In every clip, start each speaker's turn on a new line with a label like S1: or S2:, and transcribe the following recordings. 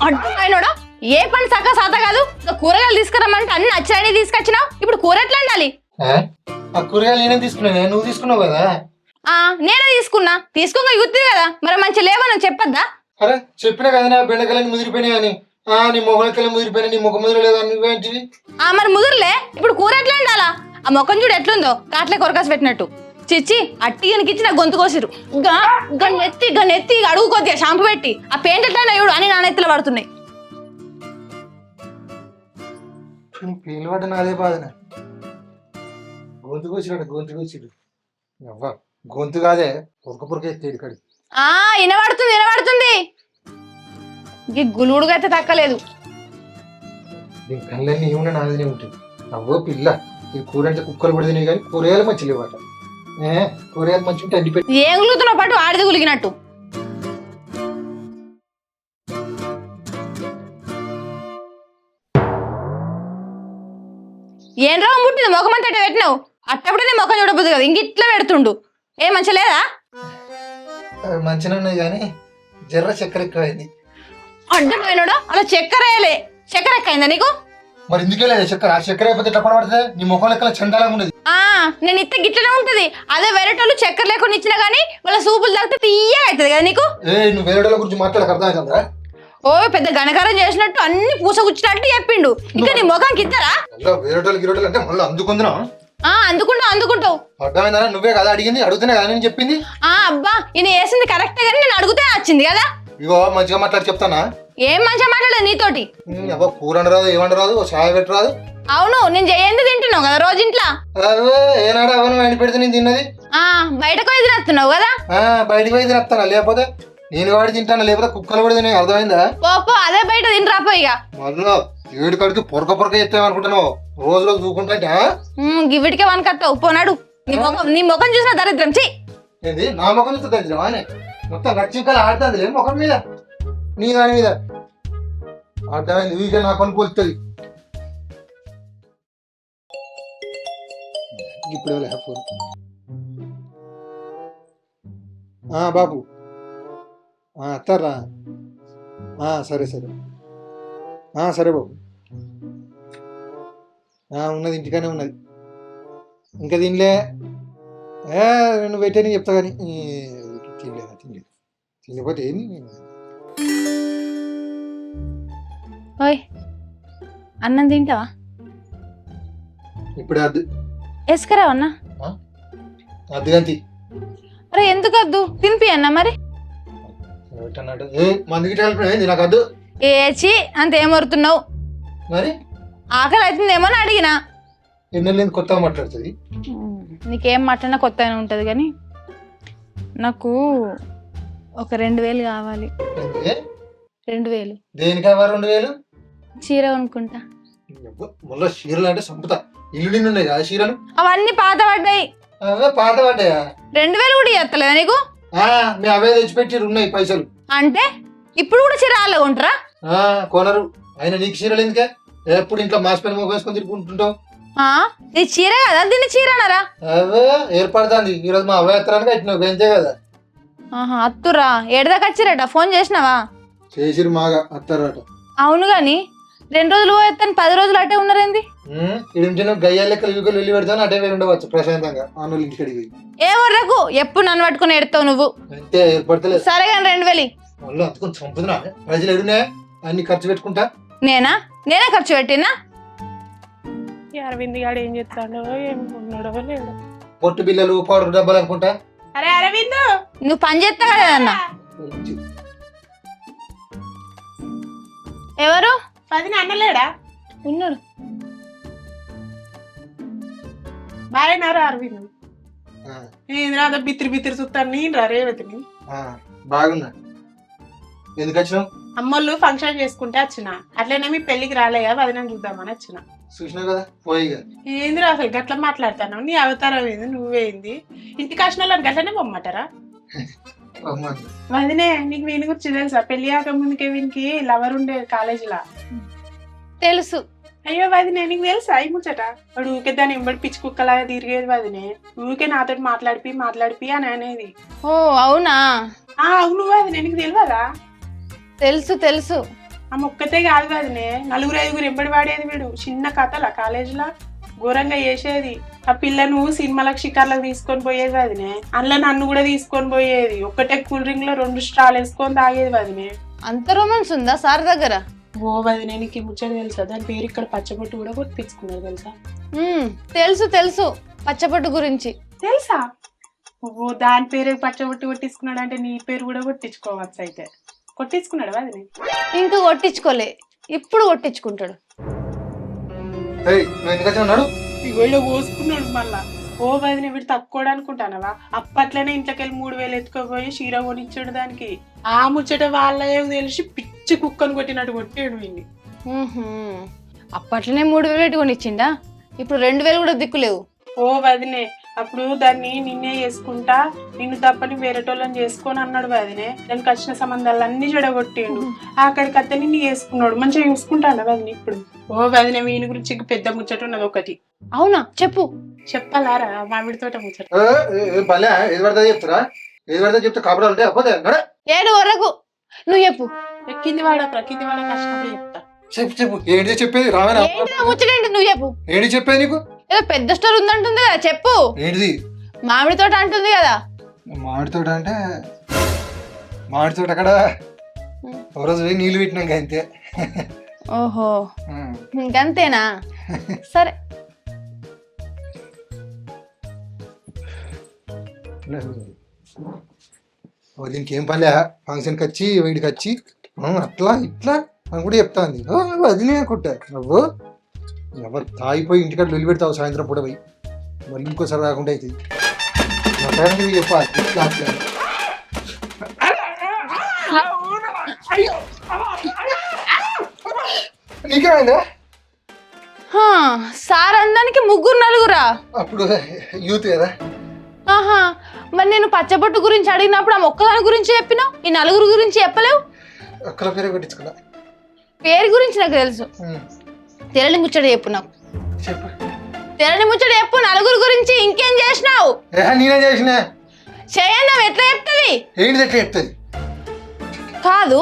S1: అడ్డునోడా ఏ పని సక్క సాత కాదు. కూరగాయలు తీసుకురమ్మంటే అన్ని నచ్చాయని తీసుకొచ్చినావు. ఇప్పుడు కూర ఎట్లా ఉండాలి?
S2: ఆ కూరగాయలు నేనే తీసుకున్నా, నువ్వు తీసుకున్నావు కదా.
S1: నేనే తీసుకున్నా. తీసుకోక గుర్తుంది కదా, మరి మంచి లేవని చెప్పొద్దా?
S2: అరే చెప్పినా కదా నా బెండకాయలు ముదిరిపోయినాయి అని. నీ మొగలకాయలు ముదిరిపోయినాయి, నీ ముఖం ముదిరలేదా నువ్వేంటివి?
S1: మరి ముదురులే. ఇప్పుడు కూర ఎట్లా ఉండాలా? ఆ మొక్కం చూడు ఎట్లుందో, కాట్లే కొరకాసి పెట్టినట్టు. చిచ్చి అట్టికి నా గొంతు కోసిరు. గన్నెత్తి అడుగు కొద్దిగా షాంపు పెట్టి ఆ పెయింట్ ఎట్లా చూడు అని నానెత్తిలో పడుతున్నాయి.
S2: పేలు పడ్డ నాదే బాధన. గొంతు కోసిడు అవ్వ, గొంతు కాదే పొరక ఎత్తేది కడి.
S1: వినబడుతుంది. ఈ గులుడుగా అయితే తక్కలేదు.
S2: దీని కళ్ళన్నీ ఏమన్నా నాదినే ఉంటుంది. అవ్వో పిల్ల, ఈ కూర అంటే కుక్కలు పడితే కానీ కూరగాయలు మంచి లేవాట. కూరగాయలు మంచి ఉంటే అడ్డి పెట్టి
S1: ఏం గులుగుతున్నావు పాటు ఆడిది గులిగినట్టు. ఏం రోగం పుట్టింది? ముఖం అంతట పెట్టినావు. అట్టప్పుడే నీ ముఖం చూడబోదు కదా, ఇంక ఇట్లా పెడుతుండు. ఏ మంచి లేదా?
S2: మంచిగా ఉన్నాయి కానీ జర్ర చక్కెర ఎక్కువైంది.
S1: అడ్డపోయినాడు. అలా చక్కెర వేయలే. చక్కెర ఎక్కువైందా నీకు?
S2: మరి ఎందుకే లేదా చక్కెర? ఆ చక్కెర అయిపోతే ఎట్లా పడబడుతుంది? నీ ముఖం లెక్కల చండాలంగా ఉన్నది.
S1: నేను ఇస్తే గిట్లనే ఉంటది. అదే వేరేటోళ్ళు చక్కెర లేకుండా ఇచ్చినా గానీ వాళ్ళ సూపులు తాగితే తీయగా అవుతుంది కదా నీకు.
S2: నువ్వు వేరేటోళ్ళ గురించి మాట్లాడక అర్థమవుతుందా?
S1: ఓ పెద్ద ఘనకారం చేసినట్టు అన్ని పూసగుచ్చినట్టు చెప్పిండు. ఇంకా నీ ముఖానికి ఇస్తారా?
S2: వేరేటోళ్ళు అంటే మళ్ళీ అందుకుందా?
S1: అందుకుంటావు.
S2: అర్థమైందా? నువ్వే కదా అడిగింది, అడుగుతున్నా కదా నేను చెప్పింది.
S1: అబ్బా ఈయన వేసింది కరెక్టే కానీ నేను అడిగితే వచ్చింది కదా.
S2: ఇగో మంచిగా మాట్లాడి చెప్తానా?
S1: ఏం మంచిగా మాట్లాడలేదు నీతోటి.
S2: కూర వండరాదు, ఏమండరాదు, చాయ పెట్టరాదు.
S1: అవును, నేను చేయంది తింటున్నావు కదా రోజు ఇంట్లో.
S2: ఏనాడు అవన్నీ ఎండి పెడితే నేను తిన్నది.
S1: బయటకు పోయి తినేస్తున్నావు కదా.
S2: బయటకు పోయి తినేస్తానా? లేకపోతే నేను వాడి తింటాను, లేకపోతే కుక్కలు కూడా తినే. అర్థమైందా?
S1: పో అదే బయట తినరాపో. ఇక
S2: మళ్ళీ ఏడు కడికి పొరక చెప్తామనుకుంటున్నావు. రోజు రోజు చూకుంటా
S1: గివిడికే వనకత్తావు. పోనాడు నీ ముఖం చూసిన దరిద్రం.
S2: ఏంది నా ముఖం చూస్తే దరిద్రమా? మొత్తం నచ్చింకలు ఆడుతుంది లేదు ముఖం మీద, నీ దాని మీద. అర్థమైంది? వీకే నా పని పోలుతుంది. ఇప్పుడు ఫోన్. బాబు అత్తారా? సరే సరే బాబు. ఉన్నది, ఇంటికానే ఉన్నది. ఇంకా తినలే. నువ్వు పెట్టని చెప్తా కానీ తినలేదు. తినకపోతే ఏంది?
S1: ఓయ్ అన్నం తింటావా?
S2: ఇప్పుడే అద్దు
S1: వేసుకురావు అన్న.
S2: అద్దుగంతి.
S1: అరే ఎందుకు వద్దు? తినిపి అన్న మరి.
S2: మందికి నాకు అద్దు.
S1: ఏచి అంత ఏమరుతున్నావు?
S2: మరి
S1: ఆకలి అవుతుందేమో అని అడిగినా.
S2: ఎన్నెల్లేదు కొత్తగా మాట్లాడుతుంది.
S1: నీకేం మాట్లాడినా కొత్తగానే ఉంటుంది కానీ నాకు ఒక 2000 కావాలి. 2000
S2: దేనికి కావాలి? 2000
S1: చీర కొనుక్కుంటా.
S2: మళ్ళీ చీరలు అంటే సంపుతా. ఇల్లు ఉన్నాయి కదా చీరలు,
S1: అవన్నీ పాత పడ్డాయి.
S2: పాత పడ్డాయా?
S1: 2000 కూడా చేస్తలేదా నీకు?
S2: మీ అవే తెచ్చిపెట్టి ఉన్నాయి పైసలు.
S1: అంటే ఇప్పుడు కూడా చీర అలా కొంటారా?
S2: కొనరు. అయినా నీకు చీరలు ఎందుకే? ఎప్పుడు ఇంట్లో మాసిపోయిన మొగ వేసుకొని తిరుగుతుంటావు.
S1: ఇది చీర కదా, దీన్ని చీర అన్నారా?
S2: అవే ఏర్పడుతుంది. ఈరోజు మా అవే ఎత్తరానికి అట్టినావు గంజే కదా.
S1: అత్తురా ఏడదాకా వచ్చిరట? ఫోన్ చేసినావా?
S2: చేసిరు మాగా అత్తారట.
S1: అవును గాని 2 రోజులు పోయేస్తాను 10 రోజులు అటే ఉన్నారేంది?
S2: ఇటు గయ్యాల లెక్కలు యుగలు వెళ్ళి పెడతాను అటే వెళ్ళి ఉండవచ్చు ప్రశాంతంగా. ఆనోళ్ళు ఇంటికి పోయి
S1: ఏ వర్రకు ఎప్పుడు నన్ను పట్టుకుని ఎడతావు నువ్వు.
S2: అంతే ఏర్పడతలేదు.
S1: సరే కానీ 2000
S2: మళ్ళీ అందుకొని చంపుతున్నా. ప్రజలు ఎడునే అన్ని ఖర్చు పెట్టుకుంటా.
S1: నేనే ఖర్చు పెట్టినా.
S3: అరవింద్ గాడు ఏం చెప్తాడో ఏమన్నాడో లేడు.
S2: పొట్టు బిల్లలు పౌడర్ డబ్బాలు అనుకుంటా.
S3: అరే అరవింద్,
S1: నువ్వు పని చేస్తా కదా అన్న. ఎవరు?
S3: 10 అన్నలేడా?
S1: ఉన్నాడు.
S3: బాగానారా అరవింద్? ఏంద్రా బిత్తిరి చూస్తాను నేను రా రేవతిని.
S2: బాగున్నా. ఎందుకు వచ్చినావు?
S3: అమ్మోళ్ళు ఫంక్షన్ చేసుకుంటే వచ్చిన. అట్లనే మీ పెళ్లికి రాలేగా, వదిన చూద్దామని వచ్చిన.
S2: చూసినావు కదా పోయి.
S3: ఏందిరా అసలు గట్లా మాట్లాడతాను? నీ అవతారం ఏంది? నువ్వేంది? ఇంటికి వచ్చిన వాళ్ళని గట్లనే పొమ్మంటారా? వదినే నీకు వీని గురించి తెలుసా? పెళ్లి కాక ముందుకే వీనికి లవర్ ఉండే కాలేజీలా.
S1: తెలుసు.
S3: అయ్యో వదినే నీకు తెలుసా ఈ ముచ్చట? వాడు ఊకే దాన్ని ఎంబడి పిచ్చి కుక్కలాగా తిరిగేది వదినే. ఊకే నాతో మాట్లాడిపి అని అనేది.
S1: ఓ అవునా?
S3: అవును వదినే, నీకు తెలియదా?
S1: తెలుసు.
S3: ఆ మొక్కతే కాదు వదినే, 4-5 ఎంబడి వాడేది వీడు. చిన్న కథల కాలేజీలో ఘోరంగా చేసేది. ఆ పిల్లను సినిమాలకు షికార్లకు తీసుకొని పోయేది వదినే. అందులో నన్ను కూడా తీసుకొని పోయేది. ఒక్కటే కూల్ డ్రింక్ లో 2 స్ట్రాలు వేసుకొని తాగేది వదినే.
S1: అంత రొమాన్స్ ఉందా సార్ దగ్గర?
S3: ఓ వదినే, నీకు ఈ ముచ్చట తెలుసా? దాని పేరు ఇక్కడ పచ్చబొట్టు కూడా కొట్టించుకున్నారు తెలుసా?
S1: తెలుసు తెలుసు, పచ్చపట్టు గురించి
S3: తెలుసా? ఓ దాని పేరు పచ్చబొట్టు కొట్టించుకున్నాడు అంటే నీ పేరు కూడా కొట్టించుకోవచ్చు. అయితే కొట్టించుకున్నాడు వదినే?
S1: ఇంకా కొట్టించుకోలే, ఇప్పుడు కొట్టించుకుంటాడు.
S2: నువ్వు ఎందుకు ఉన్నాడు?
S3: ఇగో పోసుకున్నాడు మళ్ళా. ఓ వదిన వీడు తక్కువ అనుకుంటానవా? అప్పట్లోనే ఇంట్లోకెళ్ళి 3000 ఎత్తుకోపోయి చీర కొనిచ్చాడు దానికి. ఆ ముచ్చట వాళ్ళే తెలిసి పిచ్చి కుక్కను కొట్టినట్టు కొట్టాడు వీడిని.
S1: అప్పట్లోనే 3000 కొనిచ్చిండా? ఇప్పుడు 2000 కూడా దిక్కులేవు.
S3: ఓ వదినే, అప్పుడు దాన్ని నిన్నే చేసుకుంటా, నిన్ను తప్పని వేరేటోళ్ళని చేసుకొని అన్నాడు వదినే. దానికి వచ్చిన సంబంధాలు అన్ని చెడగొట్టిండు. అక్కడికి అత్తే నిన్ను చేసుకున్నాడు. మంచిగా చూసుకుంటాడు వదిన ఇప్పుడు. ఓ వదిన, వీని గురించి పెద్ద ముచ్చట ఉన్నది ఒకటి.
S1: అవునా? చెప్పు.
S3: చెప్పాలారా మామిడి తోట ముచ్చట?
S2: భలే ఏది పడతా చెప్తారా? ఏది పడతా చెప్తే కాపురాలు ఉంటాయి. అప్పదే
S1: ఏడు వరకు నువ్వు చెప్పు.
S3: కింది వాడ కష్టపడి చెప్తా.
S2: చెప్పు చెప్పు. ఏంటి చెప్పేది? రావేనా
S1: ముచ్చటేంటి నువ్వు చెప్పు.
S2: ఏంటి చెప్పేది నీకు?
S1: ఏదో పెద్ద స్టోర్ ఉందంటుంది కదా, చెప్పు.
S2: ఏంటిది?
S1: మామిడి తోట అంటుంది కదా.
S2: మామిడి తోట అంటే మామిడి తోట అక్కడ ఒక రోజు పోయి నీళ్ళు పెట్టినాక అంతే.
S1: ఓహో, ఇంకంతేనా? సరే.
S2: దీనికి ఏం పనిలే, ఫంక్షన్కి వచ్చి వీడికి వచ్చి అట్లా ఇట్లా అని కూడా చెప్తా ఉంది. అది నేను కుట్టా. నువ్వు ఎవరు తాగిపోయి ఇంటికాడ లొల్లి పెడతావు సాయంత్రం పూట పోయి, మళ్ళీ ఇంకోసారి రాకుండా అవుతుంది. చెప్పాలి ఇట్లా అట్లా. నీకేమైందా?
S1: సార్ అందానికి 3-4
S2: అప్పుడు యూత్ కదా.
S1: ఆహా, మరి నేను పచ్చబొట్టు గురించి అడిగినప్పుడు ఆ మొక్కదాని గురించి చెప్పినావు, ఈ 4 గురించి చెప్పలేవు.
S2: ఒక్కల పేరే కొట్టించుకున్నా.
S1: పేరు గురించి నాకు తెలుసు. తెరని ముచ్చట చెప్పు నాకు.
S2: చెప్పు.
S1: తెరని ముచ్చట చెప్పు. 4 గురించి ఇంకేం చేసినావు?
S2: నేనే చేసిన.
S1: చేయన్నా ఎట్లా చెప్తుంది?
S2: ఏంటిది ఎట్లా చెప్తుంది?
S1: కాదు,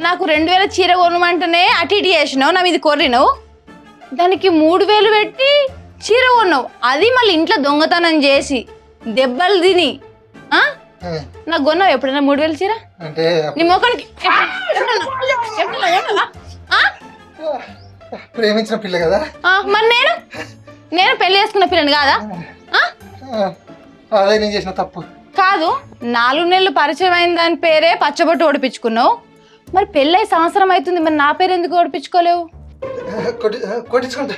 S1: నాకు 2000 చీర కొనమంటేనే అటు ఇటు చేసినావు, నా మీద కొర్రినావు. దానికి 3000 పెట్టి చీర కొన్నావు, అది మళ్ళీ ఇంట్లో దొంగతనం చేసి దెబ్బలు తిని నాకు కొన్నావు. ఎప్పుడైనా 3000 చీర
S2: అంటే
S1: నీ మొక్కనికి?
S2: ప్రేమించిన పిల్ల కదా.
S1: మరి నేను పెళ్లి చేసుకున్న పిల్లని కాదా?
S2: అదే నేను చేసిన తప్పు
S1: కాదు. 4 నెలలు పరిచయం అయిన దాని పేరే పచ్చబొట్టు ఓడిపించుకున్నావు. మరి పెళ్ళై సంవత్సరం అవుతుంది, మరి నా పేరు ఎందుకు ఓడిపించుకోలేవు?
S2: కొట్టించుకుంటా.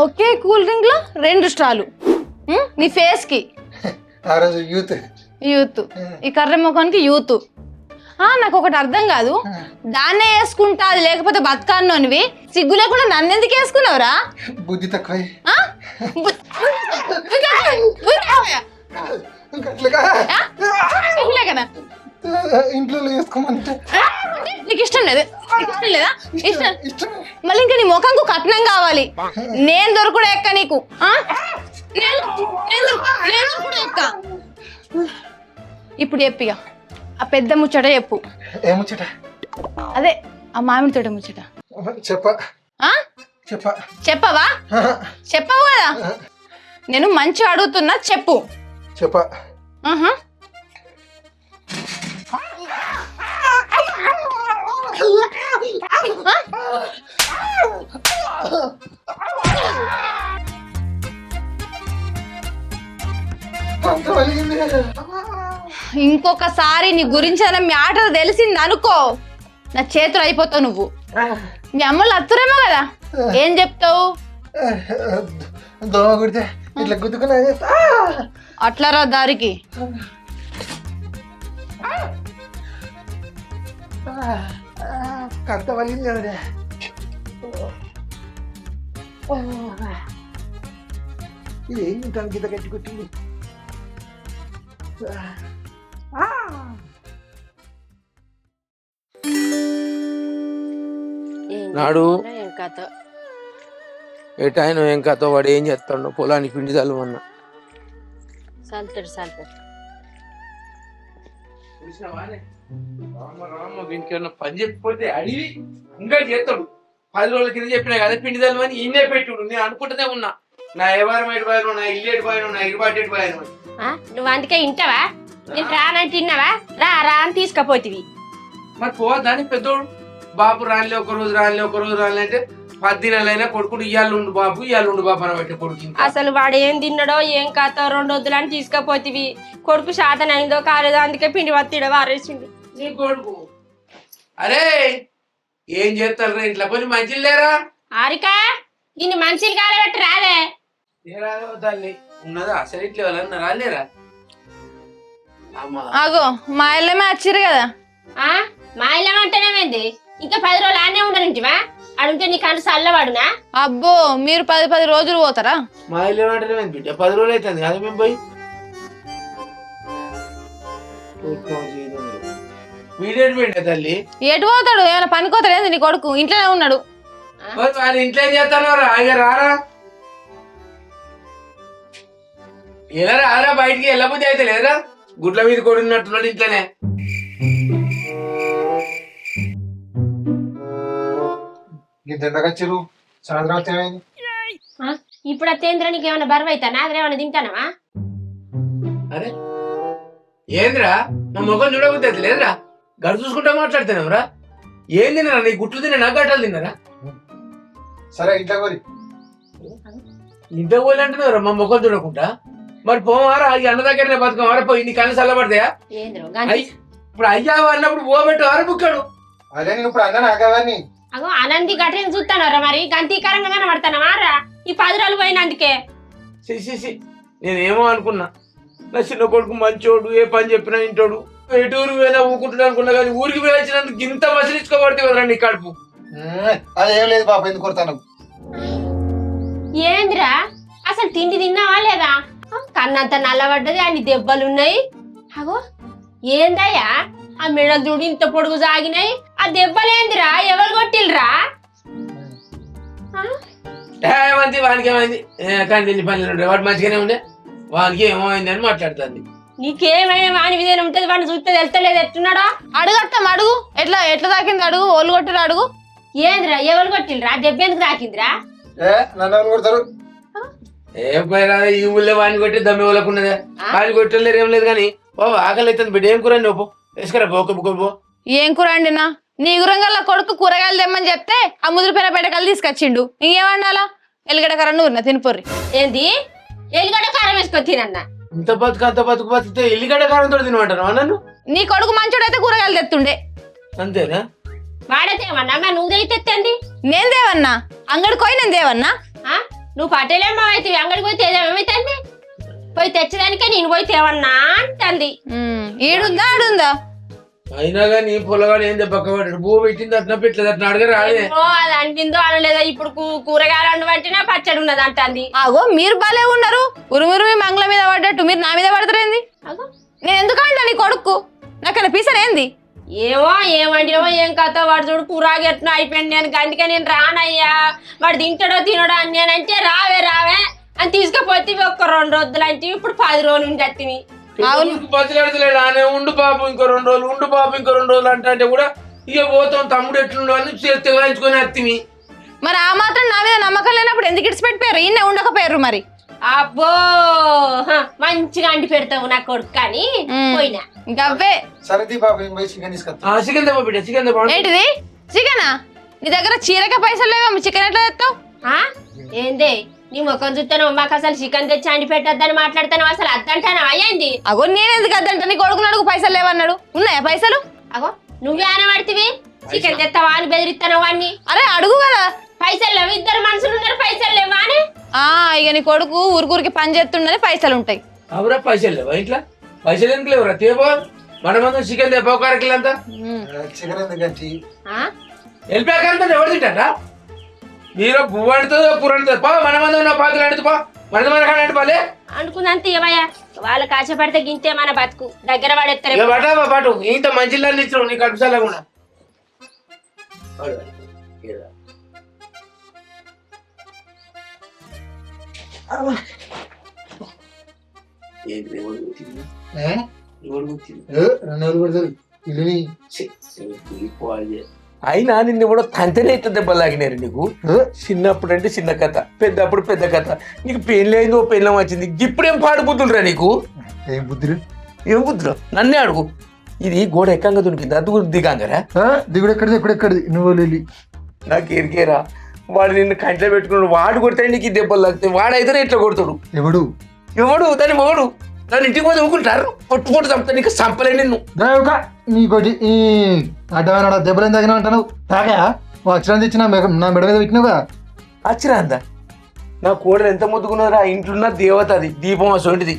S1: ఒకే కూల్ డ్రింక్ లో 2 స్ట్రాలు నీ ఫేస్ కి.
S2: ఆ రోజు యూత్
S1: ఈ కర్ర ముఖానికి యూత్. నాకు ఒకటి అర్థం కాదు, దాన్నే వేసుకుంటా అది లేకపోతే బతకాన్నోనివి సిగ్గు లేకుండా నన్ను ఎందుకు వేసుకున్నావురా?
S2: బుద్ధి తక్కువ. ఇంట్లో వేసుకోమంటే
S1: నీకు ఇష్టం లేదా? ఇష్టం మళ్ళీ ఇంకా నీ ముఖంకు కట్నం కావాలి. నేను దొరకడు ఎక్క నీకు. ఇప్పుడు చెప్పిగా ఆ పెద్ద ముచ్చట చెప్పు.
S2: ఏ ముచ్చట?
S1: అదే ఆ మామిడి తోట ముచ్చట. చెప్పవా? చెప్పవు కదా. నేను మంచిగా అడుగుతున్నా, చెప్పు. ఇంకొకసారి నీ గురించి మ్యాటర్ తెలిసింది అనుకో, నా చేతులు అయిపోతావు నువ్వు. మీ అమ్మలు అత్తురేమో కదా, ఏం చెప్తావు?
S2: దోమ కుడితే ఇట్లా గుద్దుకున్నా
S1: అట్లా రా దారికి.
S2: కంట వలిగింది కదా. ఇది ఏం గీత గట్టి కొట్టింది.
S4: నాడు ఎటాయన ఏం కథ, వాడు ఏం చేస్తాడు? పొలానికి పిండి చల్లమన్నా. చూసినావానే రామ రామ వీనికి ఏమన్నా పని చెప్పిపోతే అడిగి ఇంకా చేస్తాడు 10 రోజుల కింద చెప్పినా కదా పిండి తెలవని ఈయనే పెట్టుడు నేను అనుకుంటూనే ఉన్నా నా ఎవరం ఎటు పోయాను నా ఇల్లు ఎటు పోయాను నా ఇరుబాటు ఎటు పోయాను
S5: నువ్వు అందుకే ఇంటవా నేను రానంటే తిన్నావా రా రా అని తీసుకపోతివి
S4: మరి పోదాని పెద్దోడు బాబు రానిలే ఒక రోజు రానిలే అంటే 10 దినాలైనా కొడుకుడు ఇయ్యాలు ఉండు బాబు అని పెట్టే కొడుకు
S5: అసలు వాడు ఏం తిన్నాడో ఏం కాతో 2 వద్దులు అని తీసుకపోతివి కొడుకు శాతం అయిందో కాలేదో అందుకే పిండి వత్తిడ వారేసింది
S4: నీ కొడుకు అరే ఏం చేస్తారు ఇంట్లో కొన్ని మంచిలు లేరా
S5: ఆరిక దీన్ని మంచిలు కాలబెట్టి రాలే
S4: ఏ రాదో తల్లి ఉన్నదా అసలు ఇట్లా వాళ్ళన్నా రాలేరా అమ్మా
S1: ఆగో మా ఇల్లమే వచ్చిర్రు కదా
S5: ఆ మా ఇల్లం అంటేనేమైంది ఇంకా 10 రోజులు ఆనే ఉండనింటివా అడుగుతే నీ కళ్ళు చల్లవాడునా
S1: అబ్బో మీరు 10 రోజులు పోతారా
S4: మా ఇల్లు ఏమంటే బిడ్డ 10 రోజులు అవుతుంది కదా మేము పోయి వీడేటి బిడ్డ తల్లి
S1: ఎటు పోతాడు ఏమైనా పనికోతాడు ఏంది నీ కొడుకు ఇంట్లోనే ఉన్నాడు
S4: వాడు ఇంట్లో ఏం చేస్తాను ఆయన రారా ఎలా రారా బయటికి వెళ్ళబుద్ధి అయితే లేదురా గుడ్ల మీద కొడున్నట్టున్నాడు ఇంట్లోనే
S2: వచ్చారు సాయంత్రం వచ్చేమైంది
S5: ఇప్పుడు అత్తేంద్ర నీకు ఏమైనా బరువు అవుతా నాగరేమైనా తింటానవా
S4: అరే ఏందిరా నా ముఖం చూడబుద్ధి అయితే లేదురా గడు చూసుకుంటా మాట్లాడుతున్నావురా ఏం తిన్నారా నీ గుట్లు తిన్నా గడ్డలు తిన్నారా
S2: సరే ఇంట్లో కోరి
S4: ఇంట్లో పోయి అంటున్నారా మా ముఖం చూడకుండా మరి పోవారా ఈ అన్న దగ్గరనే బతుకమారా పోయి నీ కళ్ళు చల్లబడతాయా ఇప్పుడు అయ్యావు అన్నప్పుడు పోబెట్టు ఆరు బుక్కాడు
S2: అదే నేను ఇప్పుడు అన్నా నాకవన్నీ
S5: అగో అనంతి గట్టిని చూస్తానరా మరి గంతీకరంగా కనబడతానవా రా ఈ 10 రోజులు పోయినందుకే
S4: నేనేమో అనుకున్నా నా చిన్న కొడుకు మంచోడు ఏ పని చెప్పినా ఇంటోడు ఎటూరు పోయినా ఊకుంటున్నా అనుకున్నా కానీ ఊరికి వెళ్ళినందుకు ఇంత మసిలించుకోబడితే కదరా నీ కడుపు
S2: అదేం లేదు పాప ఎందుకు కొడతాను
S5: ఏందిరా అసలు తిండి తిన్నావా లేదా కన్నంత నల్లబడ్డది అన్ని దెబ్బలున్నాయి అగో ఏందయ్యా ఆ మెడలు చూడు ఇంత పొడుగు సాగినాయి ఆ దెబ్బలేందిరా ఎవరు కొట్టిల్రా
S4: ఏమంది వానికి ఏమైంది కానీ తిని పనులు ఉండే వాడు మంచిగానే ఉండే వానికి ఏమైంది అని మాట్లాడుతుంది
S5: నీకేమైనా వాని విధానం ఉంటది వాడిని చూస్తే తెలుస్తలేదు ఎట్టున్నాడా
S1: అడుగత్తాం అడుగు ఎట్లా తాకింది అడుగు ఓళ్ళు కొట్టిరు అడుగు
S5: ఏందిరా ఎవరు కొట్టిల్రా దెబ్బ ఎందుకు తాకిందిరా
S2: నన్ను ఎవరు కొడతారు
S4: ఏం పోయినా ఈ ఊళ్ళో వాడిని కొట్టి దమ్మి వాళ్ళకున్నదే వాడిని కొట్టలేరు ఏం లేదు కానీ బాబు ఆకలి అవుతుంది బిడ్డ ఏం కూర నువ్వు వేసుకురా పో
S1: ఏం కూర అండినా నీ గురంగల్లా కొడుకు కూరగాయలు తెమ్మని చెప్తే ఆ ముదిరిపోయిన పెట్టకలు తీసుకొచ్చిండు ఇంకేమన్నాలా ఎల్లిగడ్డ కర్ర నువ్వు తినిపోర్రి
S5: ఏంది ఎల్లిగడ్డ కారం వేసుకొని తినన్నా
S4: ఇంత బతుకు బతికితే ఎల్లిగడ్డ కారంతో తినమంటాను నన్ను
S1: నీ కొడుకు మంచోడైతే కూరగాయలు తెత్తుండే
S4: అంతేనా
S5: వాడైతేమన్నా మరి నువ్వు తెచ్చేత్తండి
S1: నేను దేవన్నా అంగడికి పోయి నేను దేవన్నా
S5: నువ్వు పట్టేలేమో అయితే అంగడికి పోయి తేదేమైతుంది పోయి తెచ్చడానికే నేను పోయి తేవన్నా అంటుంది
S1: ఈడుందా ఆడుందా
S4: అయినా కానీ పొలగాడు ఏం పక్కబడ్డాడు భూ పెట్టింది అట్లా పెట్టలేదు అట్లా అడగరా రాలే
S5: అది అంటిందో అనలేదా ఇప్పుడు కూరగాయలు అండు పట్టినా పచ్చడి ఉన్నది అంటుంది
S1: ఆగో మీరు బాలే ఉన్నారు ఉరుమురుమి మంగళ మీద పడ్డట్టు మీరు నా మీద పడతారేంది నేను ఎందుకు అంటా నీ కొడుకు నాకన్నా పీసనేంది
S5: ఏమో ఏమండినో ఏం కథ వాడు చూడు కూరగా ఎట్లా అయిపోయింది నేను అందుకే నేను రానయ్యా వాడు తింటాడో తినడో అని నేనంటే రావే అని తీసుకుపోతే 1-2 రోజులు అంటే ఇప్పుడు 10 రోజులు ఉండత్తివి
S4: బతిలాడతలేడు ఆనే ఉండు పాపం ఇంకో 2 రోజులు అంటే కూడా ఇక పోతాం తమ్ముడు ఎట్లుండో అని తెగలాయించుకొని అత్తిమి
S1: మరి ఆ మాత్రం నా మీద నమ్మకం లేనప్పుడు ఎందుకు ఇడిచిపెట్టిపోయారు ఈయన ఉండకపోయారు మరి
S5: అబ్బో మంచిగా అండి పెడతావు నా కొడుకు కానీ పోయినా
S1: గవ్వే
S2: సరే పాప చికెన్ తీసుకొస్తా
S4: చికెన్ దెబ్బ బిడ్డ చికెన్ దెబ్బ
S1: ఏంటిది చికెనా నీ దగ్గర చీరకే పైసలు లేవా చికెన్ ఎట్లా తెస్తావు
S5: ఏందే నీ ముఖం చూస్తాను మాకు అసలు చికెన్ తెచ్చి అండి పెట్టద్దని మాట్లాడతాను అసలు అద్దంటాను అయ్యింది
S1: అగో నేను ఎందుకు అద్దంట నీ కొడుకుని అడుగు పైసలు లేవన్నాడు ఉన్నాయా పైసలు
S5: అగో నువ్వే అనబడితివి చికెన్ తెస్తావా అని బెదిరిస్తాను వాడిని
S1: అరే అడుగు కదా
S5: పైసలు లేవు 2 మనుషులు ఉన్నారు పైసలు లేవా అని
S1: ఇక నీ కొడుకు ఊరికి పని చేస్తుండని పైసలు ఉంటాయి
S4: అవురా పైసలు లేవా ఇంట్లో పైసలు ఎందుకు లేవురా తేపో మన మంది చికెన్ తెప్ప ఒక అరకిలంతా
S2: చికెన్ ఎందుకంటే
S4: వెళ్ళిపోయాకంతా ఎవరు తింటారా మీరు పువ్వు అంటుతుందో కూర అంటుంది పా మన మంది ఉన్న పాత్రలు అంటుంది పా మన పాలే
S5: అనుకున్నంత ఏమయ్యా వాళ్ళు కాచపడితే గింతే మన బతుకు దగ్గర పడేస్తారు
S4: పాటు ఇంత మంచి ఇచ్చారు నీకు కడుపుసాల కూడా ఎవడు గుర్తింది?
S2: నన్ను ఎవరు కొడతారు ఇల్లుని
S4: అయినా నిన్ను కూడా తంతనే ఇట్లా దెబ్బలు తాగినారు నీకు. చిన్నప్పుడు అంటే చిన్న కథ, పెద్దప్పుడు పెద్ద కథ. నీకు పెళ్ళైందో పెళ్ళం వచ్చింది, ఇప్పుడేం పాడుబుద్దులురా నీకు?
S2: ఏం బుద్ధులు
S4: ఏం బుద్ధులు? నన్నే అడుగు. ఇది గోడ ఎక్కంగా దొరికింది, అది కూడా దిగాంగరా?
S2: దిగుడు ఎక్కడిది నువ్వు వెళ్ళి
S4: నాకు ఎరికేరా. వాడు నిన్ను కంట్లో పెట్టుకున్నాడు, వాడు కొడతాడు నీకు ఈ దెబ్బలు తాగుతాయి. వాడైతేనే ఇట్లా కొడతాడు.
S2: ఎవడు
S4: దాని మొగడు. దాన్ని ఇంటికి పోతే ఊకుంటారు, పొట్టు చంపుతా. నీకు చంపలే నిన్ను.
S2: నీకోటి ఈ అడ్డమైన దెబ్బలు ఏం తగినా అంటాను తాగా అక్షరం తెచ్చి నా మెడ మీద పెట్టినావుగా.
S4: అచ్చిరా అందా నా కోడలు ఎంత ముద్దుకున్నారా? ఇంట్లో దేవత అది, దీపం అసోంటిది.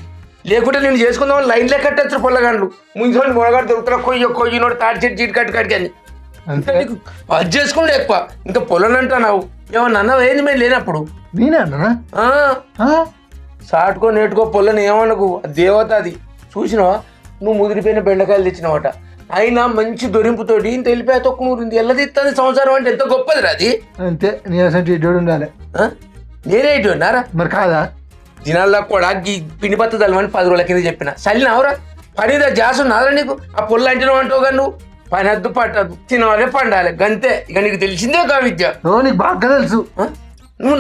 S4: లేకుంటే నేను చేసుకుందామని లైన్లే కట్టచ్చు పొల్లగాండ్లు. ముందు మొరగాడు దొరుకుతున్నా కొయ్యినోడు తాడి చెట్టు చీటి కట్టు అని నీకు అది చేసుకుంటే ఎక్కువ. ఇంకా పొలం అంటున్నావు ఏమన్నా అన్నావు ఏంది మేము లేనప్పుడు?
S2: నేనే అన్నా
S4: సాటుకో నేటుకో పొల్లని ఏమనకు, దేవత అది. చూసినావా నువ్వు ముదిరిపోయిన బెండకాయలు తెచ్చినవట, అయినా మంచి దొరింపుతోటి ఇంత వెళ్ళిపోయా తొక్కు నూరింది. ఎల్లదిస్తుంది సంసారం అంటే ఎంత గొప్పది రాది.
S2: అంతే నీ అసలు ఇడ్డోడు ఉండాలి.
S4: నేనే ఇటు ఉన్నారా
S2: మరి కాదా?
S4: దినాల్లో కూడా పిండి పత్త తలమని 10 రోజుల కింద చెప్పిన. చల్లిన అవరా పనిదా జాసు నారా నీకు? ఆ పొల్లు అంటున్నావు అంటావు కానీ నువ్వు పని అద్దు పట్టదు, తినవాలే పండాలి గంతే. ఇక నీకు తెలిసిందే కా విద్య.
S2: నీకు బాగా తెలుసు.
S4: నువ్వు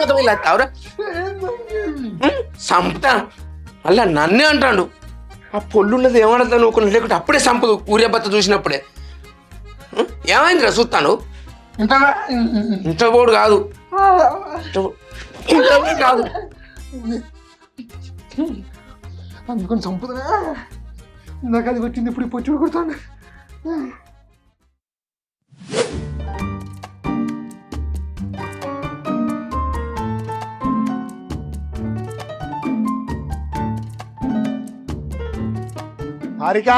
S4: మొత్తం ఇలా తావురా సంపుతా. అలా నన్నే అంటాడు. ఆ పొల్లున్నది ఏమన్నా నువ్వు లేకుంటే అప్పుడే సంపదు. ఊరే బత్త చూసినప్పుడే ఏమైందిరా చూస్తాను. ఇంట్లో పోడు కాదు, ఇంట్లో కాదు.
S2: అందుకని చంపుతున్నా. నాకు అది వచ్చింది, ఇప్పుడు పొచ్చుడు కొడుతాను. హారికా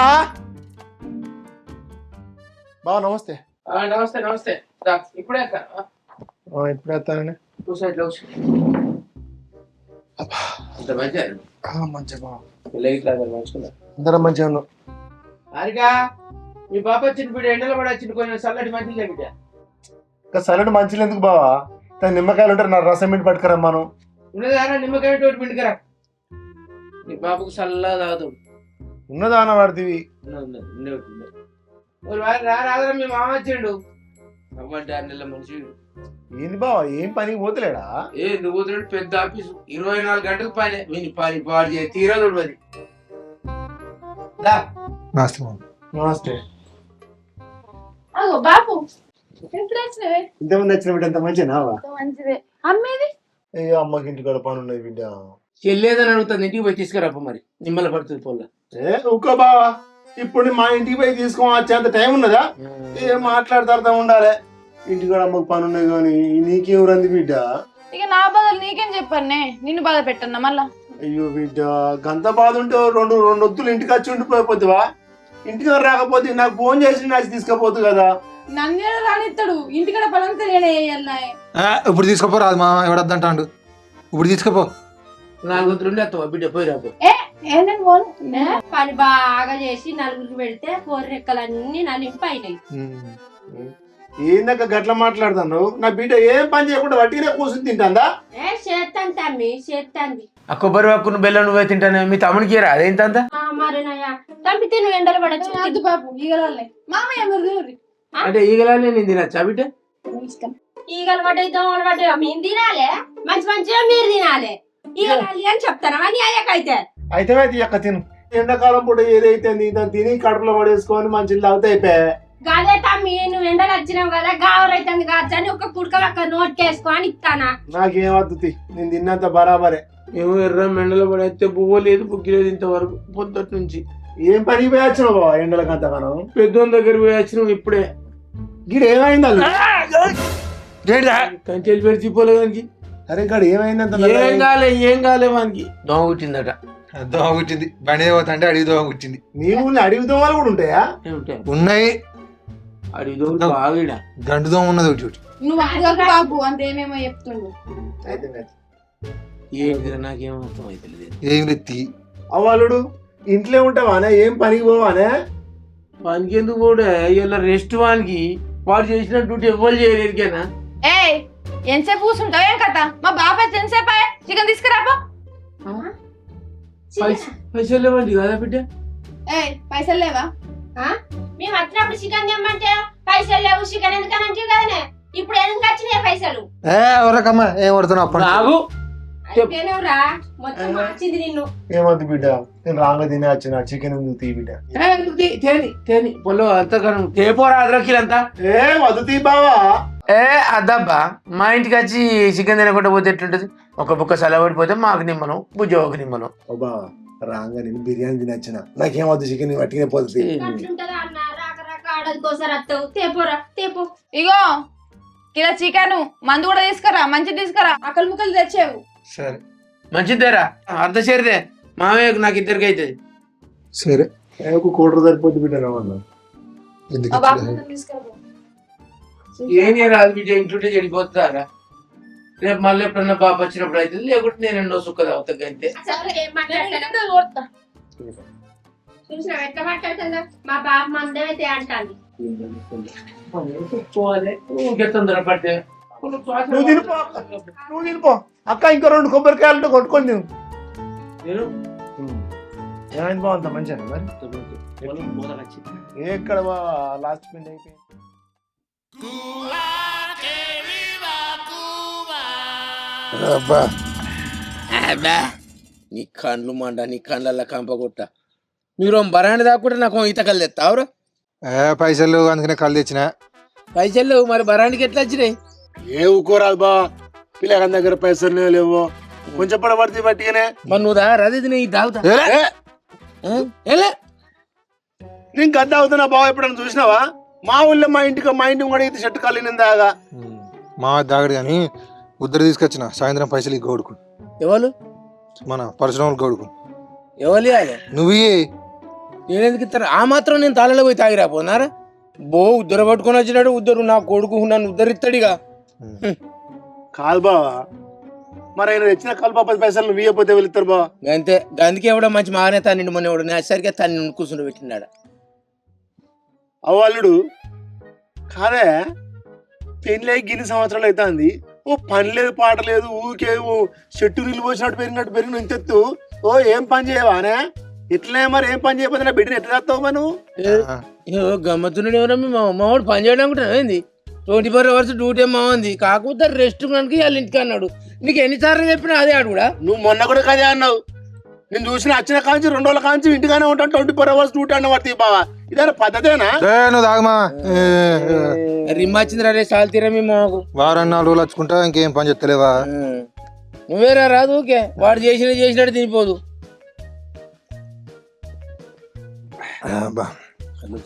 S2: బావ నమస్తే.
S4: నమస్తే నమస్తే. ఇప్పుడే
S2: ఇప్పుడు వస్తానండి. మంచిగా బావ అందరం మంచిగా ఉన్నాం.
S4: హారికా మీ పాప వచ్చిన బిడ్డ ఎండలో కూడా వచ్చిన కొంచెం చల్లటి మంచిగా బిడ్డ.
S2: ఇంకా సలాడ్ మంచిగా ఎందుకు బావా? నిమ్మకాయలు ఉంటారు, నా రసం ఇంటి పట్టుకురమ్మాను.
S4: ఉన్నదారా నిమ్మకాయ తోటి పిండికరా. నీ బాబుకు చల్లగా తాగుతాడు.
S2: ఉన్నదా అన్న వాడిది?
S4: రాదా మీ మామ వచ్చిండు. అమ్మంటే 6 నెలల మనిషి.
S2: ఏంది బావా ఏం పనికి పోతలేడా?
S4: ఏ నువ్వు పోతున్నాడు పెద్ద ఆఫీసు, 24 గంటలకు పని. విని పని పాడు చేసి తీరదు అది.
S2: నమస్తే నమస్తే.
S1: బాబు
S2: ఇంతమంది వచ్చిన బిడ్డ ఎంత మంచిగా
S1: మంచిదే. అమ్మేది
S2: అయ్యో అమ్మకి ఇంటి కూడా పని ఉన్నది బిడ్డ.
S4: చెల్లేదని అడుగుతుంది, ఇంటికి పోయి తీసుకురాప మరి. నిమ్మల పడుతుంది పొల్ల.
S2: ఊకో బావా, ఇప్పుడు మా ఇంటికి పోయి తీసుకొచ్చేంత టైం ఉన్నదా? ఏం మాట్లాడతా ఉండాలి. ఇంటి కూడా అమ్మకి పని ఉన్నది కానీ నీకెవరంది బిడ్డ?
S1: ఇక నా బాధలు నీకేం చెప్పానే, నిన్ను బాధ పెట్టన్నా మళ్ళా.
S2: అయ్యో బిడ్డ గంత బాధ ఉంటే రెండు వద్దులు ఇంటికి వచ్చి ఉండిపోయిపోతావా? ఇంటికి రాకపోతే నాకు ఫోన్ చేసి నాకు తీసుకపోతు కదా.
S1: నన్ను రానిస్తాడు, ఇంటికాడ పనంతా నేనే.
S2: ఇప్పుడు తీసుకుపోరాదు మా ఎవడద్దంటాడు. ఇప్పుడు తీసుకుపో.
S4: 4 వంతులు అత్తవా బిడ్డ పోయి రాపో.
S5: పని బాగా చేసి నలుగురికి పెడితే కోరెక్కలన్నీ నలింపు అయినాయి.
S2: ఏందాక గట్ల మాట్లాడుతాను? నా బిడ్డ ఏం పని చేయకుండా వట్టినే కూర్చుని తింటాందా?
S5: చేస్తాను తమ్మి చేస్తాంది.
S4: ఆ కొబ్బరి వాక్కును బెల్లం నువ్వే తింటాను. మీ తమ్ముడికి రా అదేంత?
S5: మరినయ్యా తప్పితే నువ్వు ఎండలు పడచ్చు
S1: బాబు ఈగలే మామయ్య
S4: అంటే ఈగలానే నేను తినచ్చా బిడ్డ?
S5: ఈగలు పడ్డాయి దోమలు పడ్డాయి మేము తినాలి, మంచి మంచిగా మీరు తినాలి. ఈగలు అని చెప్తాను అని అయ్యాకైతే
S2: అయితే అక్క తిను. ఎండాకాలం పూట ఏదైతే దాన్ని తిని కడుపులో పడేసుకొని మంచి తాగుతా అయిపోయా.
S5: గదే తమ్మి నువ్వు ఎండలు వచ్చినావు కదా గావరైతుంది కావచ్చు అని ఒక కుడక అక్కడ నోట్కేసుకొని ఇస్తానా.
S2: నాకేమద్దు, నేను తిన్నంత బరాబరే.
S4: మేము ఎర్ర మెండలో పడేస్తే బువ్వ లేదు బుగ్గి లేదు ఇంతవరకు పొద్దుటి నుంచి.
S2: ఏం పని పోయి వచ్చినావు బాబా ఎండలకు అంతగానో?
S4: పెద్దోని దగ్గర పోయి వచ్చినావు ఇప్పుడే.
S2: గిడ ఏమైంది?
S4: కంచెలు పెడిచి పోలేదానికి.
S2: అరే ఇక్కడ ఏమైందంత?
S4: ఏం కాలే వానికి దోమ కుట్టిందట.
S2: దోమ కుట్టింది. బండి పోతుంటే అడిగి దోమ కుట్టింది. నీ ఊళ్ళో అడిగి దోమలు కూడా ఉంటాయా? ఉన్నాయి.
S4: అడిగి దోమ బాగా
S2: గండు దోమ ఉన్నది ఒకటి.
S1: నువ్వు బాబు అంతేమేమో చెప్తుండు.
S4: ఏంటి నాకేం అర్థం అయితే
S2: ఏం రెత్తి అవ్వాలుడు ఇంట్లో ఉంటావానే? ఏం పనికి పోవానే?
S4: వానికి ఎందుకు పోడే? ఇలా రెస్ట్ వానికి. వాడు చేసిన డ్యూటీ ఎవ్వరు చేయలేరుకేనా?
S1: ఏ ఎంతసేపు కూర్చుంటావు? ఏం కథ? మా బాబాయ్ ఎంతసేపు చికెన్ తీసుకురాపో.
S4: పైసలు లేవండి కదా బిడ్డ.
S1: పైసలు లేవా?
S5: మేము వచ్చినప్పుడు చికెన్ తెమ్మంటే పైసలు లేవు, చికెన్ ఎందుకని అంటే కదనే, ఇప్పుడు ఎందుకు వచ్చినాయి పైసలు?
S2: ఎవరకమ్మా ఏం కొడుతున్నావు అప్పటి నుంచి?
S4: నాగు
S5: అయితేనేవురా, మొత్తం మార్చింది నిన్ను.
S6: ఏమద్దు బిడ్డ, నేను రాంగ తినే వచ్చిన చికెన్ ఉంది తీ బిడ్డ.
S4: తేని పొలం అంతగానం తేపోరా అదరకిలంతా.
S6: వద్దు తీ బావా.
S4: అద్దబ్బా మా ఇంటికి వచ్చి చికెన్ తినకుండా పోతే ఎట్లుంటది? ఒక బుక్క సెలవుడిపోతే మాకు నిమ్మను, బుజ్జోకి నిమ్మను.
S6: ఓ బావా, రాంగ నేను బిర్యానీ తినొచ్చిన, నాకేమద్దు చికెన్ పట్టుకునే పోతుంది.
S5: అట్లుంటదా అన్న, రాక రాక ఆడదికోసారి వస్తావు. తేపోరా తేపో.
S1: ఇగో కిలో చికెన్, మందు కూడా తీసుకురా, మంచిది తీసుకురా. అక్కలు ముక్కలు తెచ్చావు.
S2: సరే
S4: మంచిదేరా, అర్ధ చేరిదే మామయ్యకు నాకు ఇద్దరికి అవుతుంది.
S2: సరే
S6: ఒక కోటర్ సరిపోద్ది బిడ్డ రావన్నా.
S2: ఎందుకు
S1: ఆ బాబు
S2: ఇచ్చలే?
S1: ముక్కలు తీసుకురా.
S4: ఏం రాదు బిడ్డ, ఇంట్లో చెడిపోతారా? రేపు మళ్ళీ ఎప్పుడన్నా బాబు వచ్చినప్పుడు అయితే, లేకుంటే నేను రెండో సుక్క తాగుతా అంతే.
S5: అసలు ఏం మాట్లాడతాడా?
S1: నేను కొడతా.
S5: చూసినావా ఎట్లా మాట్లాడుతుందా? మా బాబు మందమైతే అంటాంది.
S4: ఊరికే తొందర పడితే
S6: నువ్వు తినిపో, నువ్వు తినిపో. అక్క ఇంకా 2 కొబ్బరికాయలతో కొట్టుకొని తిను. ఏమైంది బాగుందా మంచిగా మరి? ఎక్కడ బావా లాస్ట్ పిండి అయిపోయింది.
S2: అబ్బా
S4: నీ కండ్లు మండ, నీ కండ్ల కంప కొట్ట. మీరు బరాండి దాక్కుంటే నాకు ఈత కళ్ళు తెస్తావురా?
S2: పైసలు అందుకనే కళ్ళు తెచ్చిన.
S4: పైసలు మరి బరాండికి ఎట్లా వచ్చినాయి?
S6: ఏ ఊకోరాదు బా, పిల్లగాని దగ్గర పైసలు లేవు, కొంచెం పడబడితే బట్టిగానే.
S4: మరి నువ్వు రది నేను తాగుతా.
S6: నేను గద్ద అవుతున్నా బావ, ఎప్పుడన్నా చూసినావా? మా ఊళ్ళో మా ఇంటికి కూడా ఇది చెట్టు కాలి నిందాగా.
S2: మా దాగడు కానీ ఉద్దరు తీసుకొచ్చిన సాయంత్రం పైసలు గౌడుకు,
S4: ఎవరు
S2: మన పరశురాములు గౌడుకు.
S4: ఎవరు ఇవ్వాలి?
S2: నువ్వు
S4: నేను ఎందుకు ఇస్తాను? ఆ మాత్రం నేను తాళలో పోయి తాగిరా పోనారా? ఉద్దర పట్టుకొని వచ్చినాడు, ఉద్దరు నా కొడుకు నన్ను ఉద్దరిస్తాడుగా.
S6: కాదు బావా, మరి ఆయన తెచ్చిన కల్ప 10 పైసలు నువ్వు ఇవ్వకపోతే వెళ్తారు బావా.
S4: అంతే, అందుకే ఎవడో మంచి మానే తాను మొన్న ఎవడు నేసరికే తను కూర్చుని పెట్టినాడు.
S6: అవ్వాళ్ళుడు కాదే, పెళ్ళి గిన్ని సంవత్సరాలు అవుతుంది, ఓ పని లేదు పాట లేదు, ఊరికే చెట్టు నీళ్ళు పోసినట్టు పెరిగిన ఇంతెత్తు. ఓ ఏం పని చేయవానే? ఇట్లనే మరి ఏం పని చేయకపోతే నా బిడ్డను ఎట్లా చేస్తావు మరి నువ్వు?
S4: గమ్మత్తున్నాడు ఎవరో మావాడు పని చేయడం అనుకుంటున్నావు ఏంది? 24 hours డ్యూటీ మావంది, కాకపోతే రెస్ట్ కనుక వాళ్ళ ఇంటికి అన్నాడు. నీకు ఎన్నిసార్లు చెప్పినా అదే ఆడు కూడా.
S6: నువ్వు మొన్న కూడా కదే అన్నావు. నేను చూసిన వచ్చిన కాంచి 2 రోజుల కాంచి ఇంటిగానే ఉంటాను, 24 hours డ్యూటీ అన్న పడుతుంది బావా. ఇదే పద్ధతేనా?
S2: నువ్వు తాగమా.
S4: రిమ్మాచింది రే సాల్ తీరా మీ మాకు.
S2: వారం 4 రోజులు వచ్చుకుంటా ఇంకేం పని చెప్తలేవా?
S4: నువ్వేరా రాదు, ఓకే వాడు చేసినట్టు తినిపోదు.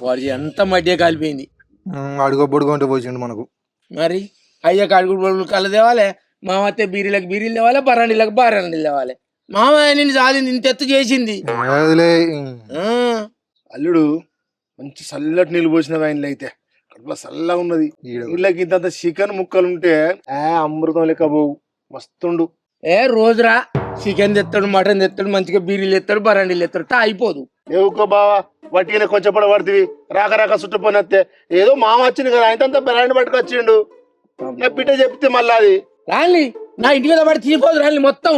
S4: వాడు అంత మధ్య కాలిపోయింది.
S2: అడుగో బొడుగు ఉంటే పోసిండు మనకు.
S4: మరి అయ్యా కడుగుడు కళ్ళు తేవాలి, మామతే బీరీలకు బీరీలు తేవాలి, బరాండీలకు బరాండీలు తేవాలి. మామ నిన్ను సాధింది, ఇంత ఎత్తు చేసింది.
S6: అల్లుడు మంచి చల్లటి నీళ్ళు పోసిన ఆయనలో అయితే కడుపులో చల్లగా ఉన్నది. వీళ్ళకి ఇంత చికెన్ ముక్కలు ఉంటే అమృతం లెక్క పోవు, మస్తుండు.
S4: రోజురా చికెన్ తెస్తాడు, మటన్ తెస్తాడు, మంచిగా బీరీలు తెస్తాడు, బరాండీలు తెస్తాడు, అయిపోదు.
S6: ఏవుకో బావా, వట్టిగానే కొంచెం పడబడుతుంది, రాక రాక చుట్టపోనత్తే. ఏదో మామ వచ్చింది కదా, ఆయనంతా బెరాండి పట్టుకొచ్చిండు. నా బిడ్డ చెప్తే మళ్ళీ అది
S4: రాలి నా ఇంటి మీద పడి తినిపోదు. రాలి మొత్తం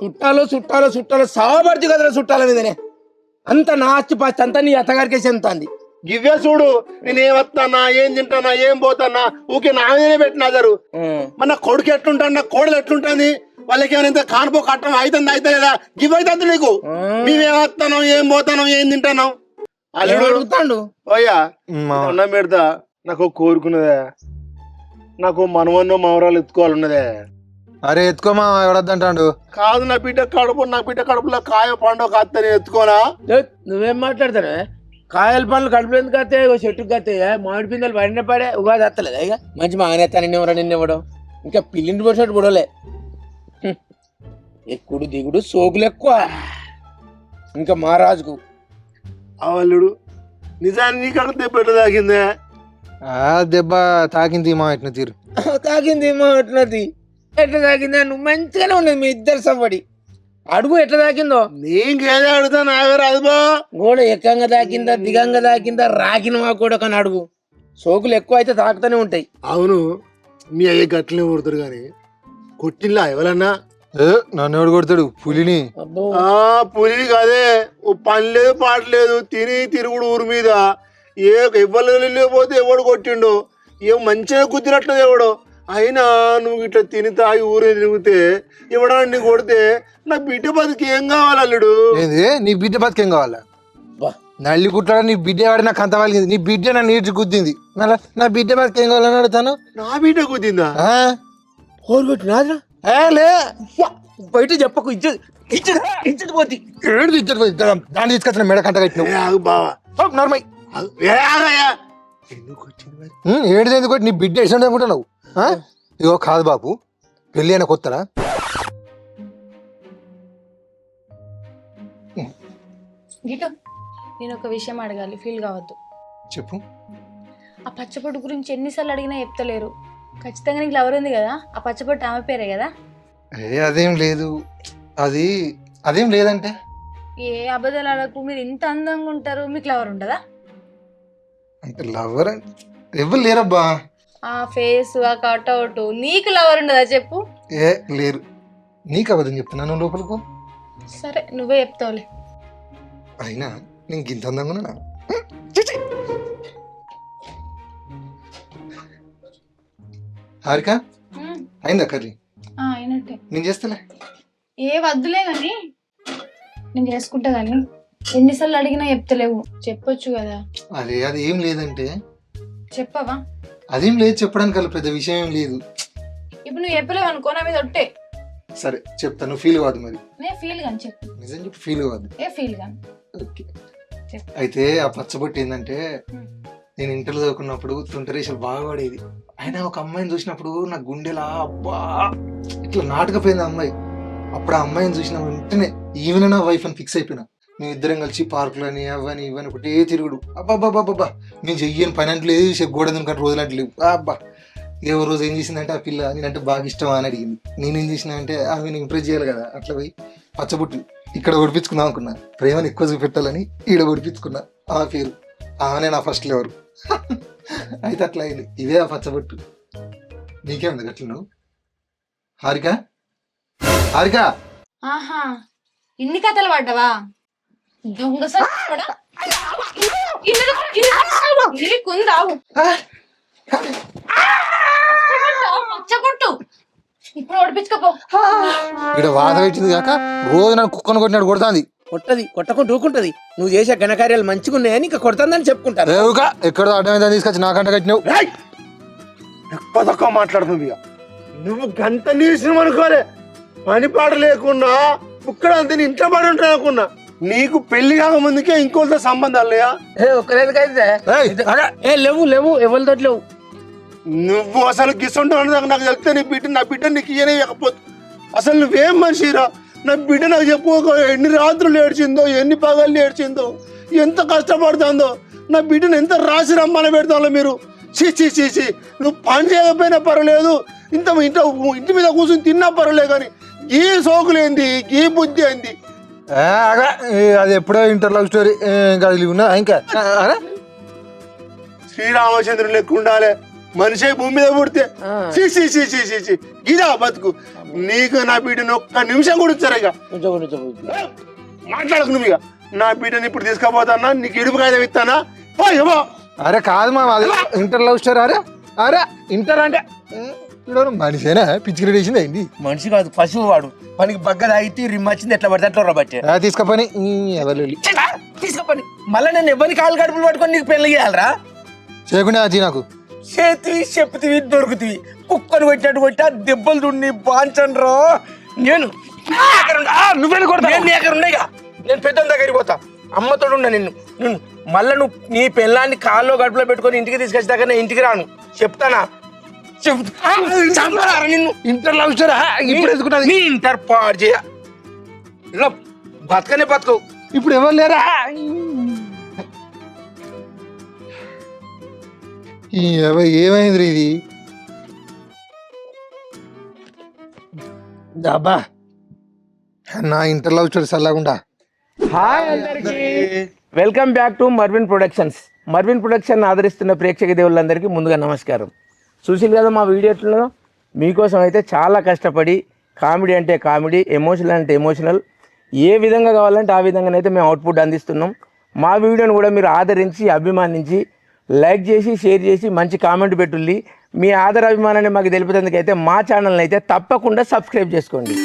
S4: చుట్టాలో సావబడుతుంది కదరా, చుట్టాల మీదనే అంత నా ఆస్తి పాస్తి అంతా నీ అత్తగారికేసి ఎంత అంది.
S6: గివ్వే చూడు, నేను ఏం వస్తానా, ఏం తింటానా, ఏం పోతానా, ఊకే నా మీదనే పెట్టినారు. మన కొడుకు ఎట్లుంటాను, నా కోడలు ఎట్లుంటుంది, వాళ్ళకి ఏమైనా కానుపో కట్టడం అవుతుంది లేదా? గివ్ అవుతుంది నీకు. మేమేం వస్తాను, ఏం పోతాను, ఏం తింటాను అల్లుడు
S4: అడుగుతాడు.
S6: ఓయ్యా అన్నం పెడతా, నాకు కోరుకున్నదే, నాకు మనవన్నో మవరాలు ఎత్తుకోవాలన్నదే.
S2: అరే ఎత్తుకోమా, ఎవడద్దంటాడు?
S6: కాదు, నా బిడ్డ కడుపులో కాయ పండు కాస్తని ఎత్తుకోనా?
S4: నువ్వేం మాట్లాడతానే? కాయల పండ్లు కడుపులో ఎందుకు వస్తాయి? చెట్టుకు వస్తాయి, మామిడి పిందెలు పడిన పడే ఉగాది వస్తలేదా? ఇక మంచి మానేస్తా నిన్నెవడం, ఇంకా పిల్లింటి పోసినట్టు బుడలే. ఎక్కుడు దిగుడు సోకులు ఎక్కువ ఇంకా మహారాజుకు.
S6: అవల్లుడు నిజాన్ని నీకు దెబ్బ తాకిందే?
S2: దెబ్బ తాకింది మా ఎట్న తీరు.
S4: తాకింది మా ఎట్లది? ఎట్లా తాకిందా? నువ్వు మంచిగానే ఉన్నది మీ ఇద్దరు సవ్వడి. అడుగు ఎట్లా తాకిందో.
S6: నీకేదో అడుగుతా నాగరాదు బా.
S4: గోడ ఎక్కంగా తాకిందా, దిగంగా తాకిందా, రాకిన మా కూడా కానీ అడుగు. సోకులు ఎక్కువ అయితే తాకుతూనే ఉంటాయి.
S6: అవును, మీ అయ్య గట్లనే కొడతారు కానీ కొట్టిల్లా ఎవరన్నా?
S2: నన్ను ఎవడు కొడతాడు పులిని?
S6: పులి కదే ఓ పని లేదు పాట లేదు తిని తిరుగుడు ఊరి మీద ఎవ్వరు లేకపోతే ఎవడు కొట్టిండు ఏం మంచిగా కుదిరట్లేదు ఎవడు అయినా నువ్వు ఇట్లా తిని తాగి ఊరే తిరిగితే ఎవడన్నా నీ కొడితే నా బిడ్డ బతికి ఏం కావాలి అల్లుడు?
S2: ఏది నీ బిడ్డ బతికేం కావాలా? నల్లి కుట్టాడ నీ బిడ్డ వాడి నాకు అంత వాళ్ళకి నీ బిడ్డ నా నీటి గుద్దింది మళ్ళా నా బిడ్డ బతికేం కావాలని అడుగుతాను.
S6: నా బిడ్డ కుదిందా?
S2: నాదా లే
S4: బయట చెప్పకు ఇజ్జత్ పోతి.
S2: దాన్ని తీసుకొచ్చిన మెడ కంట కట్టినావు
S6: బావా
S2: నార్మల్
S6: ఎందుకు వచ్చింది మరి?
S2: ఏడు ఎందుకు నీ బిడ్డ వేసినట్టు అనుకుంటున్నావు? ఇగో కాదు బాబు, పెళ్ళి అయినా కొత్తరా
S1: గిటు నేను ఒక విషయం అడగాలి, ఫీల్ కావద్దు.
S2: చెప్పు.
S1: ఆ పచ్చబొట్టు గురించి ఎన్నిసార్లు అడిగినా చెప్తలేరు. ఖచ్చితంగా నీకు లవర్ ఉంది కదా, ఆ పచ్చబొట్టు ఆమె పేరే కదా?
S2: అదేం లేదు, అదేం లేదంటే
S1: ఏ అబద్ధాలు అడగకు. మీరు ఇంత అందంగా ఉంటారు, మీకు లవర్ ఉండదా?
S2: అంటే లవర్ ఎవరు లేరబ్బా.
S1: ఆ ఫేస్, ఆ కట్అవుట్, నీకు లవర్ ఉండదా చెప్పు?
S2: లేరు. నీకు అబద్ధం చెప్తున్నా, నువ్వు లోపలికో.
S1: సరే నువ్వే చెప్తావులే.
S2: అయినా నేను ఇంత అందంగా ఉన్నా? హారిక అయిందా కర్రీ?
S1: అయినట్టే.
S2: నేను చేస్తలే.
S1: ఏ వద్దులే కానీ నేను చేసుకుంటా కానీ ఎన్నిసార్లు అడిగినా చెప్తలేవు, చెప్పొచ్చు కదా.
S2: అది ఏం లేదంటే
S1: చెప్పవా?
S2: అదేం లేదు చెప్పడానికి, అలా పెద్ద విషయం ఏం లేదు.
S1: ఇప్పుడు నువ్వు చెప్పలేవు అనుకో, నా మీద ఒట్టే.
S2: సరే చెప్తా, నువ్వు ఫీల్ కాదు మరి.
S1: నేను ఫీల్ కానీ చెప్పు.
S2: నిజం చెప్పి ఫీల్ కాదు.
S1: ఫీల్ కానీ
S2: ఓకే. అయితే ఆ పచ్చబొట్టు ఏంటంటే, నేను ఇంటర్లో చదువుకున్నప్పుడు తుంటరేషలు బాగా పడేది. అయినా ఒక అమ్మాయిని చూసినప్పుడు నా గుండెలా అబ్బా ఇట్లా నాటకపోయింది ఆ అమ్మాయి. అప్పుడు ఆ అమ్మాయిని చూసిన వెంటనే ఈవెన్ నా వైఫ్ అని ఫిక్స్ అయిపోయినా. మేము ఇద్దరం కలిసి పార్కులని అవని ఇవని ఒకటే తిరుగుడు. అబ్బాబ్బాబ్బా నేను చెయ్యని పని అంటే లేదు, గోడ ఎందుకంటే రోజులు అంటే లేవు. అబ్బా ఏ రోజు ఏం చేసిందంటే, ఆ పిల్ల నేనంటే బాగా ఇష్టం అని అడిగింది. నేనేం చేసిన అంటే ఆమెను ఇంప్రెస్ చేయాలి కదా, అట్లా పోయి పచ్చబొట్టు ఇక్కడ ఒడిపించుకుందాం అనుకున్నా. ప్రేమను ఎక్కువ చూపెట్టాలని ఈడ ఒడిపించుకున్నా. ఆ పేరు ఆమెనే నా ఫస్ట్ లెవరు. అయితే అట్లా అయింది. ఇదే ఆ పచ్చబొట్టు. నీకేముంది అట్లా? నువ్వు హారిక హారిక
S1: ఆహా ఇన్ని కథలు పడ్డావా? దొంగ పచ్చబొట్టు ఇప్పుడు ఓడిపించుకోపో.
S2: ఇక్కడ వాద పెట్టింది కాక రోజు నన్ను కుక్కను కొట్టినాడు కొడుతుంది.
S4: కొట్టకుండా ఊకుంటది. నువ్వు చేసే ఘనకార్యాలు మంచిగా ఉన్నాయని ఇంకా కొడుతుందని చెప్పుకుంటారు.
S2: ఎక్కడో అడ్డమైందని తీసుకొచ్చి నాకంట కట్టినావు.
S6: ఎక్కువ తక్కువ మాట్లాడుతుంది. నువ్వు గంట నీసిన అనుకోలే, పని పాట లేకున్నా ఇక్కడ అంతే ఇంట్లో పడి ఉంటాను అనుకున్నా. నీకు పెళ్లి కాక ముందుకే ఇంకోటితో సంబంధాలు లేవా?
S4: లేవు ఎవరితో లేవు.
S6: నువ్వు అసలు గిసుంటావు నాకు చెప్తే నా బిడ్డ నీకు ఇయ్యకపోతే అసలు నువ్వేం మనిషిరా? నా బిడ్డ నాకు చెప్పుకో, ఎన్ని రాత్రులు ఏడ్చిందో, ఎన్ని పగళ్ళు ఏడ్చిందో, ఎంత కష్టపడుతుందో. నా బిడ్డను ఎంత రాసి రమ్మని పెడతాలో మీరు. చీ నువ్వు పని చేయకపోయినా పర్వాలేదు, ఇంటి మీద కూర్చొని తిన్నా పర్వాలేదు, కానీ ఈ సోకులేంది, ఈ బుద్ధి ఏంది?
S2: అది ఎప్పుడో ఇంటర్ లవ్ స్టోరీ ఇంకా ఉన్నా. ఇంకా
S6: శ్రీరామచంద్రుని లెక్క ఉండాలి మనిషి భూమి మీద పుడితే. గిదా బతుకు. నీకు నా బిడ్డను ఒక్క నిమిషం కూడా ఇచ్చారు. ఇక మాట్లాడకు నువ్వు. ఇక నా బిడ్డని ఇప్పుడు తీసుకుపోతానా, నీకు ఇడుపు కాయదం ఇస్తానా? పోయో.
S2: అరే కాదు మా ఇంటర్ లవ్ స్టోరీ. అరే ఇంటర్ అంటే మనిషేనా పిచ్చికి వేసింది అయింది?
S4: మనిషి కాదు, పశువు. వాడు పనికి బగ్గ తాగితే రిమ్మొచ్చింది, ఎట్లా పడితే అట్లా బట్టే
S2: తీసుకపోని ఎవరు
S4: తీసుకపోని. మళ్ళీ నేను ఎవరిని కాలు గడుపులు పట్టుకొని నీకు పెళ్లి చేయాలరా?
S2: చేయకుండా అది నాకు
S4: చేతివి చెప్పుతివి దొరుకుతివి. కుక్కను కొట్టినట్టు కొట్టా దెబ్బలు దున్ని బాంచండ్రో. నేను నువ్వెళ్ళి కొడతా. నేను పెద్ద దగ్గరికి పోతా, అమ్మతోడు ఉన్నా. నిన్ను మళ్ళీ నువ్వు నీ పెళ్ళాన్ని కాల్లో గడుపులో పెట్టుకొని ఇంటికి తీసుకొచ్చాక నేను ఇంటికి రాను, చెప్తానా? నిన్ను
S2: ఇంటర్ లవ్ స్టోరీ ఇప్పుడు ఎదుగుతుంది.
S4: నీ ఇంటర్ పాడు చేయ బతకనే బతకవు.
S2: ఇప్పుడు ఎవరు లేరా? ఏమైంది ఇది? అబ్బా నా ఇంటర్ లవ్ స్టోరీ చల్లకుండా.
S4: హాయ్ అందరికీ, welcome back to Marvin productions. Marvin production ఆదరిస్తున్న ప్రేక్షక దేవుళ్ళందరికీ ముందుగా నమస్కారం. చూసి కదా మా వీడియోలో మీకోసం అయితే చాలా కష్టపడి
S7: కామెడీ అంటే కామెడీ, ఎమోషనల్ అంటే ఎమోషనల్, ఏ విధంగా కావాలంటే ఆ విధంగానైతే మేము అవుట్పుట్ అందిస్తున్నాం. మా వీడియోని కూడా మీరు ఆదరించి అభిమానించి లైక్ చేసి షేర్ చేసి మంచి కామెంట్ పెట్టుల్లి. మీ ఆదర అభిమానాన్ని మాకు తెలిపేందుకైతే మా ఛానల్ని అయితే తప్పకుండా సబ్స్క్రైబ్ చేసుకోండి.